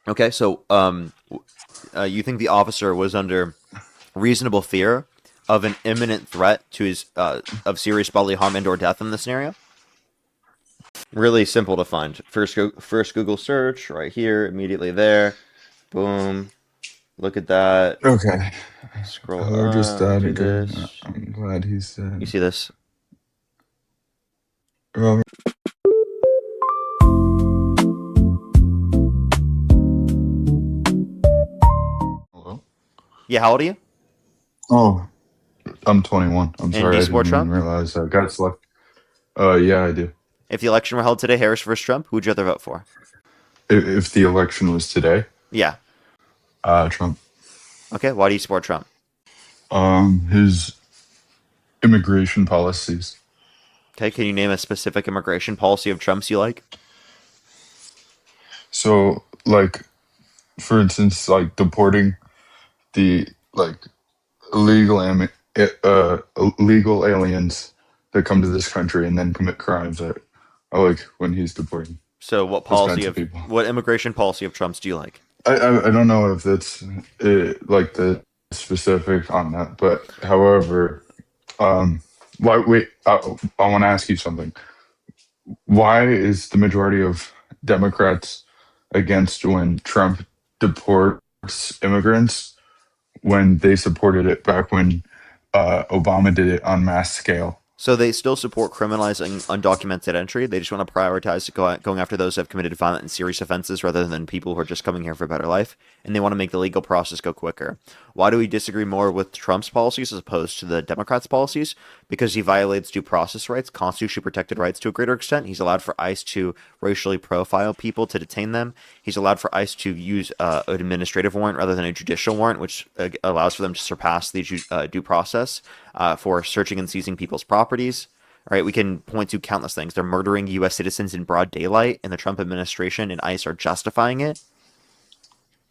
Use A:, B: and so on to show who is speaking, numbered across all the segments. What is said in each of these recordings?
A: Okay, so you think the officer was under reasonable fear of an imminent threat to his of serious bodily harm and or death in this scenario? Really simple to find. First Google search right here, immediately there. Boom. Look at that.
B: Okay.
A: Scroll
B: Hello, just
A: up.
B: died
A: Do
B: again.
A: this.
B: I'm glad he's
A: You
B: dead.
A: see this?
B: Robert. Hello?
A: Yeah, how old are you?
B: Oh, I'm 21. I'm
A: And do
B: sorry,
A: you
B: I
A: support
B: didn't even
A: Trump?
B: realize I got select. Yeah, I do.
A: If the election were held today, Harris versus Trump, who would you rather vote for?
B: If the election was today,
A: Yeah.
B: Trump.
A: Okay, why do you support Trump?
B: His immigration policies.
A: Okay, can you name a specific immigration policy of Trump's you like?
B: So, like, for instance, like deporting the like illegal illegal aliens that come to this country and then commit crimes. I like when he's deporting
A: So,
B: those kinds of people.
A: what immigration policy of Trump's do you like?
B: I don't know if that's like the specific on that, but however, um, why wait? I want to ask you something. Why is the majority of Democrats against when Trump deports immigrants when they supported it back when Obama did it on mass scale?
A: So they still support criminalizing undocumented entry. They just want to prioritize going after those who have committed violent and serious offenses rather than people who are just coming here for a better life. And they want to make the legal process go quicker. Why do we disagree more with Trump's policies as opposed to the Democrats' policies? Because he violates due process rights, constitutionally protected rights to a greater extent. He's allowed for ICE to racially profile people to detain them. He's allowed for ICE to use an administrative warrant rather than a judicial warrant, which allows for them to surpass the due process for searching and seizing people's properties. All right, we can point to countless things. They're murdering U.S. citizens in broad daylight, and the Trump administration and ICE are justifying it.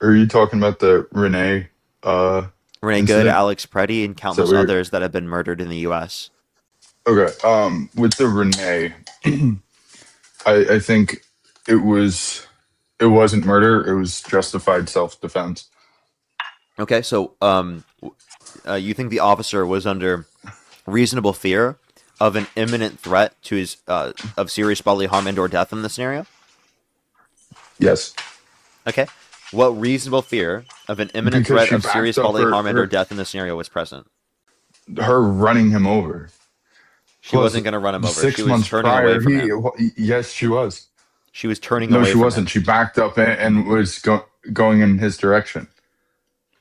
B: Are you talking about the Renee uh,
A: Renee Good,
B: incident?
A: Alex Preddy, and
B: Is that
A: countless
B: weird?
A: others that have been murdered in the U.S.
B: Okay. With the Renee, I think it was it wasn't murder. It was justified self defense.
A: Okay, so you think the officer was under reasonable fear of an imminent threat to his of serious bodily harm and or death in this scenario?
B: Yes,
A: Okay, what reasonable fear of an imminent
B: because
A: threat
B: she
A: of
B: backed
A: serious
B: up
A: bodily harm and or death in this scenario was present?
B: her running him over.
A: She
B: Plus,
A: wasn't going to run him over. She
B: six
A: was
B: months
A: turning away
B: prior,
A: from him.
B: yes, she was.
A: She was turning
B: No,
A: away
B: she
A: from
B: wasn't.
A: him.
B: She backed up and was going in his direction.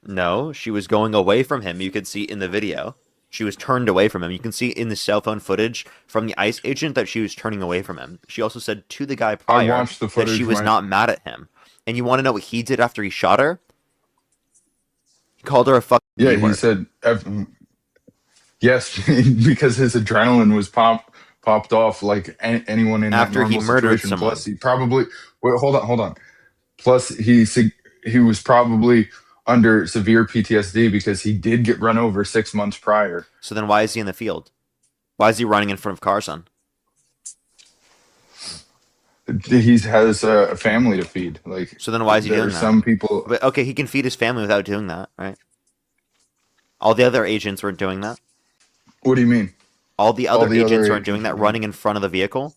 A: No, she was going away from him. You could see in the video. She was turned away from him. You can see in the cell phone footage from the ICE agent that she was turning away from him. She also said to the guy
B: I
A: prior
B: watched the
A: that she
B: footage.
A: was not mad at him. And you want to know what he did after he shot her? He called her a fucking
B: Yeah,
A: B
B: he
A: word.
B: said yes because his adrenaline was popped off like anyone in that
A: After he
B: normal
A: murdered
B: situation. Plus,
A: someone.
B: he probably wait. Hold on. Plus, he was probably under severe PTSD because he did get run over 6 months prior.
A: So then why is he in the field? Why is he running in front of cars on?
B: He has a family to feed. Like
A: So then why is he
B: there are
A: doing that?
B: some people.
A: But okay, he can feed his family without doing that, right? All the other agents weren't doing that.
B: What do you mean?
A: All the
B: All
A: other
B: the
A: agents
B: other
A: weren't doing
B: agents
A: that,
B: were.
A: running in front of the vehicle.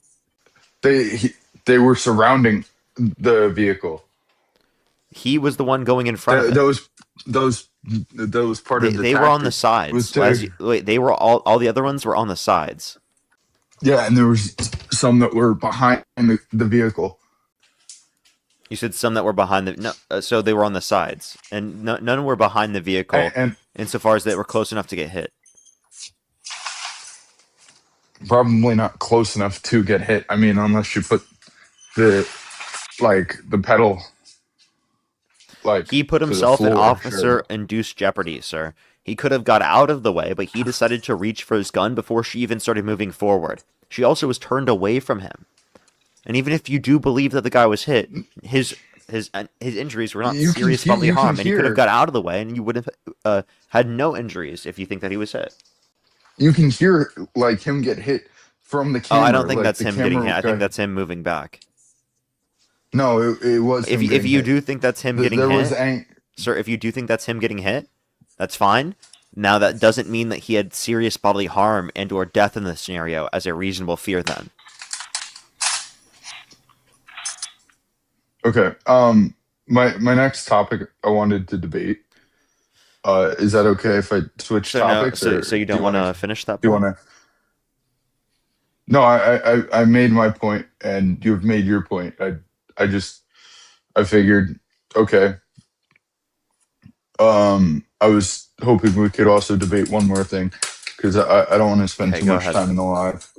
B: They were surrounding the vehicle.
A: He was the one going in front of
B: Th-
A: it.
B: those those those part of the
A: They were on the
B: tactic was
A: sides.
B: to
A: Wait, they were all the other ones were on the sides.
B: yeah, and there was some that were behind the vehicle.
A: You said some that were behind the no, so they were on the sides, and none were behind the vehicle,
B: And
A: insofar as they were close enough to get hit.
B: probably not close enough to get hit. I mean, unless you put the the pedal like
A: He put
B: to the
A: himself in
B: floor. Sure.
A: officer-induced jeopardy, sir. He could have got out of the way, but he decided to reach for his gun before she even started moving forward. She also was turned away from him. And even if you do believe that the guy was hit, his injuries were not serious bodily
B: You can
A: harm, and he could have
B: hear
A: got out of the way, and you would have had no injuries if you think that he was hit.
B: like him get hit from the
A: Oh, I don't
B: camera.
A: think
B: Like
A: that's
B: the
A: him getting hit.
B: camera
A: I think
B: guy.
A: that's him moving back.
B: No, it was him
A: If
B: getting
A: you
B: hit.
A: do think that's him getting
B: There was
A: hit, sir, if you do think that's him getting hit, that's fine. Now that doesn't mean that he had serious bodily harm and or death in this scenario as a reasonable fear then.
B: okay. My next topic I wanted to debate. Is that okay if I switch
A: So no,
B: topics, or
A: so you
B: do
A: don't
B: you
A: want
B: want to?
A: to finish that
B: Do you
A: point?
B: want to? No, I made my point, and you've made your point. I just I figured, okay. I was hoping we could also debate one more thing because I don't want to spend
A: Okay,
B: too
A: go
B: much
A: ahead.
B: time in the live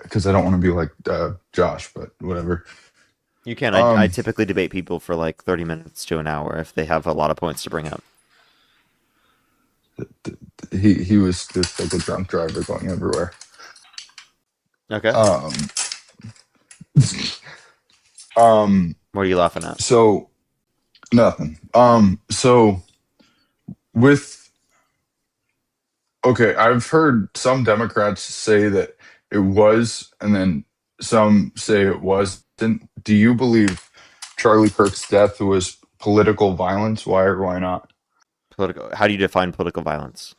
B: because I don't want to be like Josh, but whatever.
A: You can. I
B: Um,
A: typically debate people for like 30 minutes to an hour if they have a lot of points to bring up.
B: he was just like a drunk driver going everywhere.
A: Okay.
B: Um, um,
A: What are you laughing at?
B: so nothing. So with okay, I've heard some Democrats say that it was, and then some say it wasn't. Do you believe Charlie Kirk's death was political violence? Why or why not?
A: Political. How do you define political violence?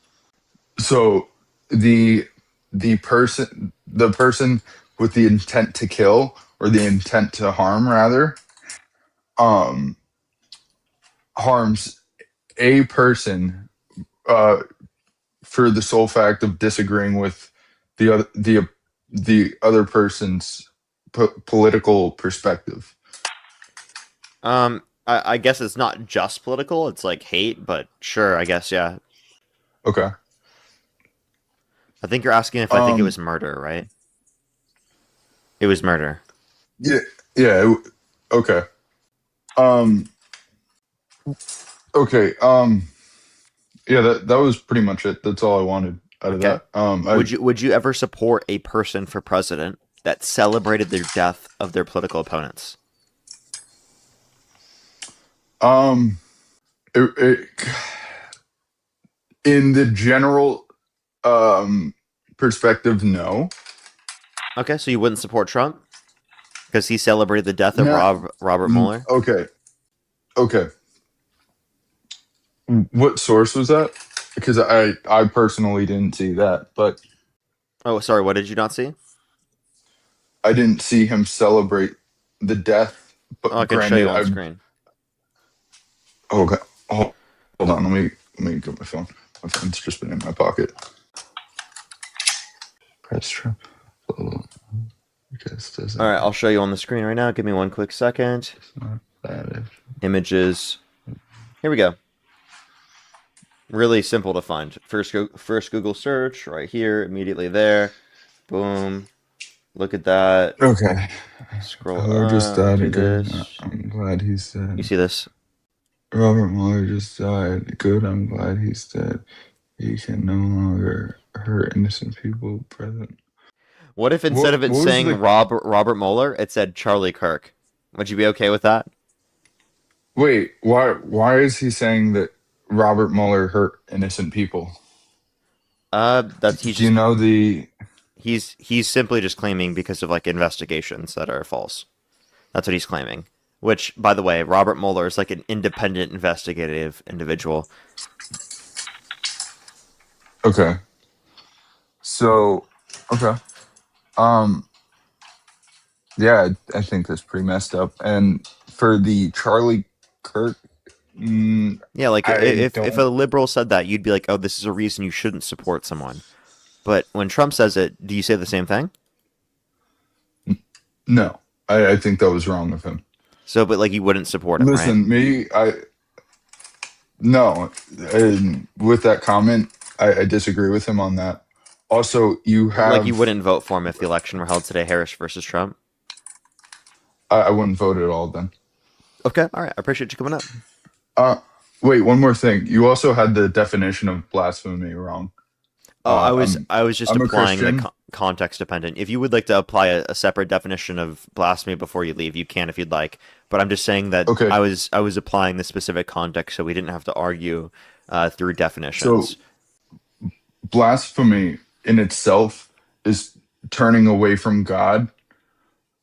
B: So the the person with the intent to kill or the intent to harm rather um harms a person uh for the sole fact of disagreeing with the other person's political perspective.
A: I guess it's not just political. It's like hate, but sure, I guess yeah.
B: Okay.
A: I think you're asking if I think it
B: Um.
A: was murder, right? It was murder.
B: Yeah. Yeah. Okay. Um. Okay. Yeah. That was pretty much it. That's all I wanted out of
A: Okay.
B: that. I
A: Would you ever support a person for president that celebrated their death of their political opponents?
B: um. It, in the general perspective, no.
A: Okay, so you wouldn't support Trump because he celebrated the death of
B: No.
A: Robert Mueller.
B: Okay. Okay. What source was that? Because I personally didn't see that, but
A: Oh, sorry, what did you not see?
B: I didn't see him celebrate the death.
A: Oh, I
B: But
A: can show you
B: granted,
A: on
B: I
A: screen.
B: okay. Hold on. Let me get my phone. My phone's just been in my pocket. Press Trump. Oh, because
A: All
B: doesn't
A: right, I'll show you on the screen right now. Give me one quick second.
B: it's not bad.
A: Images. Here we go. Really simple to find. First Google search right here, immediately there. Boom. Look at that.
B: Okay.
A: Scroll
B: Miller just
A: up.
B: died.
A: Do
B: Good.
A: this.
B: I'm glad he's
A: You
B: dead.
A: see this?
B: Robert Mueller just died. Good. I'm glad he's dead. He can no longer hurt innocent people present.
A: What if instead of it
B: What was
A: saying
B: the
A: Robert Mueller, it said Charlie Kirk? Would you be okay with that?
B: wait? Why is he saying that Robert Mueller hurt innocent people?
A: That's he's
B: Do you
A: just
B: know the
A: he's simply just claiming because of like investigations that are false. That's what he's claiming. Which, by the way, Robert Mueller is like an independent investigative individual.
B: okay? So okay. Um. Yeah, I think that's pretty messed up. And for the Charlie Kirk,
A: Yeah, like
B: I
A: if a
B: don't.
A: liberal said that, you'd be like, "Oh, this is a reason you shouldn't support someone." But when Trump says it, do you say the same thing?
B: No, I think that was wrong of him.
A: So, but like you wouldn't support him, right?
B: Listen, me, I no. And with that comment, I disagree with him on that. Also, you
A: Like you
B: have
A: wouldn't vote for him if the election were held today, Harris versus Trump.
B: I wouldn't vote at all then.
A: Okay, all right. I appreciate you coming up.
B: Uh, wait, one more thing. You also had the definition of blasphemy wrong.
A: Oh,
B: I'm
A: I was just
B: I'm a
A: applying the
B: Christian.
A: context dependent. If you would like to apply a separate definition of blasphemy before you leave, you can if you'd like. But I'm just saying that
B: Okay,
A: I was applying the specific context so we didn't have to argue through
B: so
A: definitions.
B: blasphemy in itself is turning away from God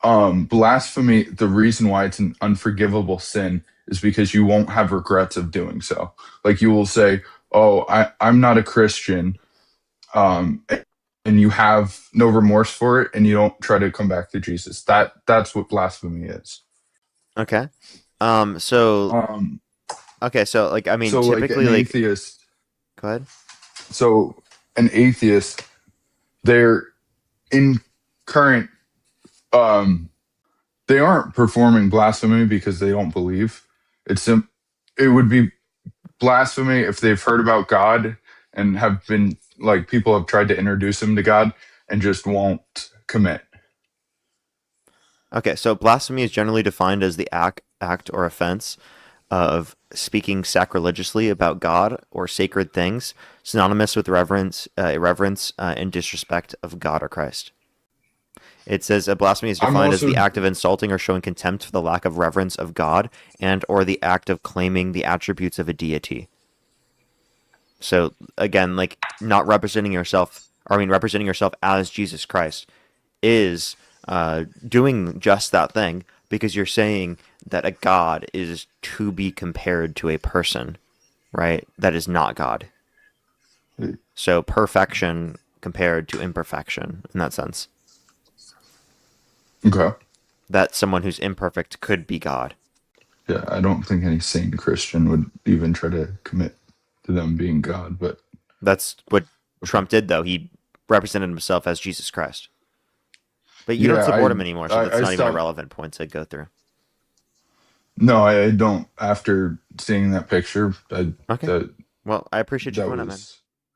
B: blasphemy, the reason why it's an unforgivable sin is because you won't have regrets of doing so. Like you will say, "Oh, I'm not a Christian," um, and you have no remorse for it, and you don't try to come back to Jesus. That's what blasphemy is.
A: Okay. So
B: Um,
A: okay, so like I mean,
B: so like
A: typically
B: an
A: like
B: atheist,
A: go ahead.
B: so an atheist, they're in current, um, they aren't performing blasphemy because they don't believe. It's it would be blasphemy if they've heard about God and have been like people have tried to introduce them to God and just won't commit.
A: Okay, so blasphemy is generally defined as the act or offense of speaking sacrilegiously about God or sacred things, synonymous with irreverence, and disrespect of God or Christ. It says a blasphemy is
B: I'm
A: defined as
B: also
A: the act of insulting or showing contempt for the lack of reverence of God and or the act of claiming the attributes of a deity. So again, like not representing yourself, or I mean representing yourself as Jesus Christ is doing just that thing because you're saying that a God is to be compared to a person, right? That is not God. So perfection compared to imperfection in that sense.
B: okay.
A: That someone who's imperfect could be God.
B: Yeah, I don't think any sane Christian would even try to commit to them being God, but
A: That's what
B: okay.
A: Trump did, though. He represented himself as Jesus Christ. But you don't
B: Yeah,
A: support him anymore, so that's
B: I
A: not even a
B: stopped.
A: relevant point to go through.
B: No, I don't. After seeing that picture,
A: Okay.
B: that
A: Well, I appreciate you
B: that
A: pointing out, man.
B: was